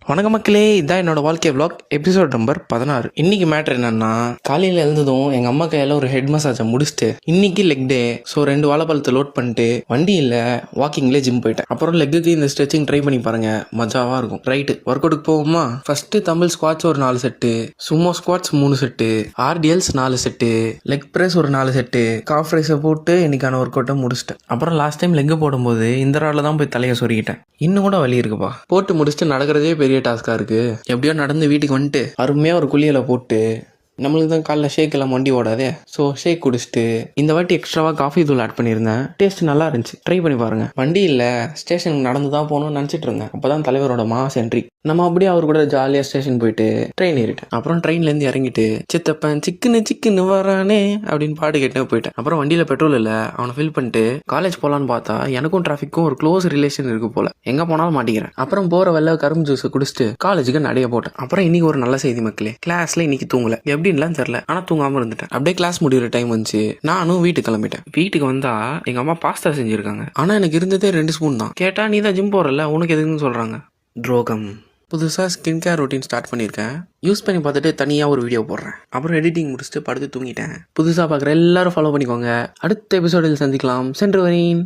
வணக்க மக்களே, இதான் என்னோட வாழ்க்கை vlog எபிசோட் நம்பர் 16. இன்னைக்கு மேட்ரு என்னன்னா, காலையில் எழுந்ததும் எங்கள் அம்மா கையில் ஒரு ஹெட் மசாஜை முடிச்சுட்டு இன்னைக்கு லெக் டே. ஸோ 2 வாழைப்பழத்தை லோட் பண்ணிட்டு வண்டியில் வாக்கிங்லேயே ஜிம் போயிட்டேன். அப்புறம் லெக்குக்கு இந்த ஸ்ட்ரெச்சிங் ட்ரை பண்ணி பாருங்க, மஜாவாக இருக்கும். ரைட்டு, ஒர்க் அவுட்டுக்கு போவோமா? ஃபர்ஸ்ட்டு தம்பிள் ஸ்குவாட்ஸ் ஒரு 4 set, sumo squats 3 set, RDLs 4 set, leg press ஒரு 4 செட்டு, காஃப் ரைஸை போட்டு இன்னைக்கான ஒர்க் அவுட்டை முடிச்சிட்டேன். அப்புறம் லாஸ்ட் டைம் லெக்கு போடும்போது இந்த ராடில் தான் போய் தலையை சொருகிட்டேன். இன்னும் கூட வலி இருக்குப்பா. போட்டு முடிச்சுட்டு நடக்கிறதே பெரிய டாஸ்காக இருக்குது. எப்படியோ நடந்து வீட்டுக்கு வந்துட்டு அருமையாக ஒரு குளியலை போட்டு, நம்மளுக்கு தான் காலைல ஷேக் எல்லாம் வண்டி ஓடாதே, ஸோ ஷேக் குடிச்சிட்டு இந்த வாட்டி எக்ஸ்ட்ராவாக காஃபி தூள் ஆட் பண்ணியிருந்தேன். டேஸ்ட் நல்லா இருந்துச்சு, ட்ரை பண்ணி பாருங்க. வண்டியில் ஸ்டேஷனுக்கு நடந்து தான் போகணும்னு நினச்சிட்டு இருந்தேன். அப்போ தான் தலைவரோட மாஸ் என்ட்ரி. நம்ம அப்படியே அவர் கூட ஜாலியாக ஸ்டேஷன் போயிட்டு ட்ரெயின் ஏறிட்டேன். அப்புறம் ட்ரெயின்லேருந்து இறங்கிட்டு சித்தப்பன் சிக்குன்னு வரானே அப்படின்னு பாட்டு கேட்டு போயிட்டேன். அப்புறம் வண்டியில் பெட்ரோல் இல்லை, அவனை ஃபில் பண்ணிட்டு காலேஜ் போகலான்னு பார்த்தா எனக்கும் டிராஃபிக்கும் ஒரு க்ளோஸ் ரிலேஷன் இருக்கு போல. எங்கே போனாலும் மாட்டிக்கிறேன். அப்புறம் போகிற வெள்ள கரும்பு ஜூஸை குடிச்சிட்டு காலேஜுக்கு நடைய போட்டேன். அப்புறம் இன்னைக்கு ஒரு நல்ல செய்தி மக்களே, கிளாஸில் இன்னைக்கு தூங்கலை. எப்படின்லாம் தெரியல, ஆனால் தூங்காமல் இருந்துட்டேன். அப்படியே கிளாஸ் முடிகிற டைம் வந்துச்சு, நானும் வீட்டுக்கு கிளம்பிட்டேன். வீட்டுக்கு வந்தா எங்கள் அம்மா பாஸ்தா செஞ்சுருக்காங்க. ஆனால் எனக்கு இருந்ததே 2 ஸ்பூன் தான். கேட்டால் நீ தான் ஜிம் போகிறல்ல, உனக்கு எதுக்குன்னு சொல்கிறாங்க. துரோகம். புதுசாக ஸ்கின் கேர் ரொட்டீன் ஸ்டார்ட் பண்ணியிருக்கேன். யூஸ் பண்ணி பார்த்துட்டு தனியாக ஒரு வீடியோ போடுறேன். அப்புறம் எடிட்டிங் முடிச்சுட்டு படுத்து தூங்கிட்டேன். புதுசாக பார்க்குற எல்லாரும் ஃபாலோ பண்ணிக்கோங்க. அடுத்த எபிசோடில் சந்திக்கலாம். சென்று வரேன்.